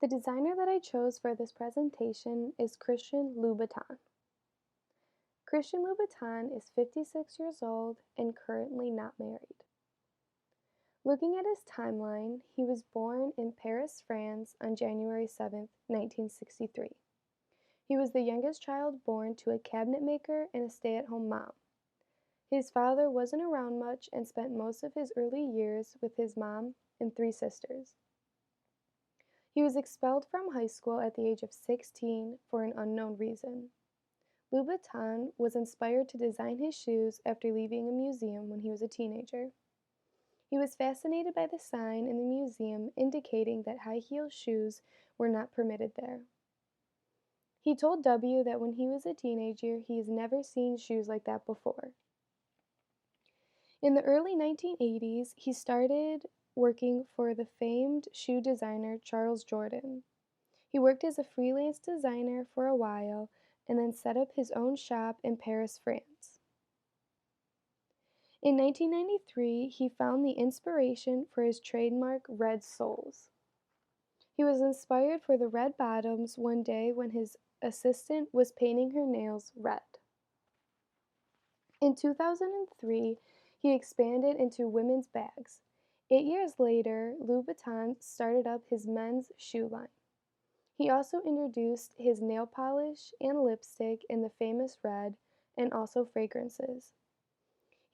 The designer that I chose for this presentation is Christian Louboutin. Christian Louboutin is 56 years old and currently not married. Looking at his timeline, he was born in Paris, France on January 7, 1963. He was the youngest child born to a cabinet maker and a stay-at-home mom. His father wasn't around much and spent most of his early years with his mom and three sisters. He was expelled from high school at the age of 16 for an unknown reason. Louboutin was inspired to design his shoes after leaving a museum when he was a teenager. He was fascinated by the sign in the museum indicating that high-heel shoes were not permitted there. He told W that when he was a teenager, he has never seen shoes like that before. In the early 1980s, he started working for the famed shoe designer Charles Jourdan. He worked as a freelance designer for a while and then set up his own shop in Paris, France. In 1993, he found the inspiration for his trademark red soles. He was inspired for the red bottoms one day when his assistant was painting her nails red. In 2003, he expanded into women's bags. 8 years later, Louboutin started up his men's shoe line. He also introduced his nail polish and lipstick in the famous red and also fragrances.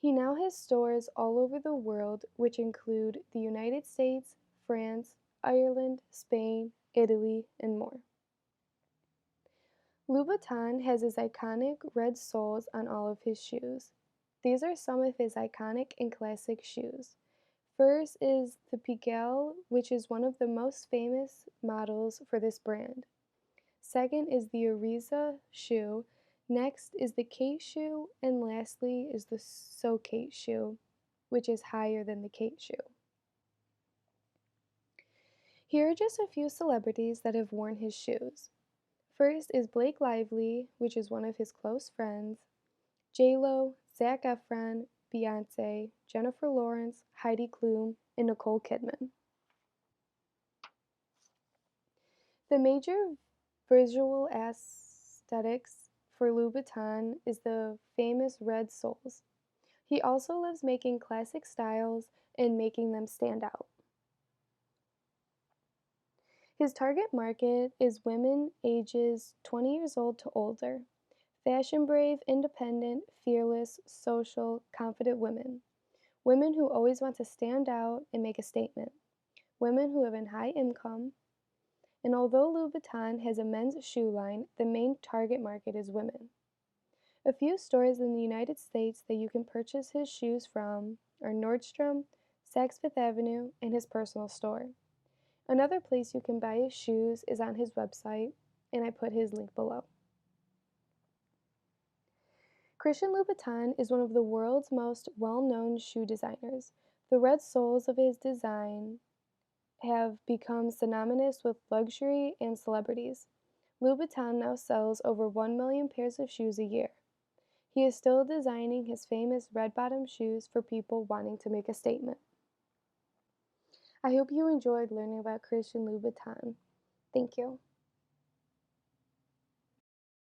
He now has stores all over the world, which include the United States, France, Ireland, Spain, Italy, and more. Louboutin has his iconic red soles on all of his shoes. These are some of his iconic and classic shoes. First is the Pigalle, which is one of the most famous models for this brand. Second is the Ariza shoe. Next is the Kate shoe, and lastly is the So Kate shoe, which is higher than the Kate shoe. Here are just a few celebrities that have worn his shoes. First is Blake Lively, which is one of his close friends, J-Lo, Zac Efron, Beyoncé, Jennifer Lawrence, Heidi Klum, and Nicole Kidman. The major visual aesthetics for Louboutin is the famous red soles. He also loves making classic styles and making them stand out. His target market is women ages 20 years old to older. Fashion brave, independent, fearless, social, confident women. Women who always want to stand out and make a statement. Women who have a high income. And although Louboutin has a men's shoe line, the main target market is women. A few stores in the United States that you can purchase his shoes from are Nordstrom, Saks Fifth Avenue, and his personal store. Another place you can buy his shoes is on his website, and I put his link below. Christian Louboutin is one of the world's most well-known shoe designers. The red soles of his design have become synonymous with luxury and celebrities. Louboutin now sells over 1 million pairs of shoes a year. He is still designing his famous red-bottom shoes for people wanting to make a statement. I hope you enjoyed learning about Christian Louboutin. Thank you.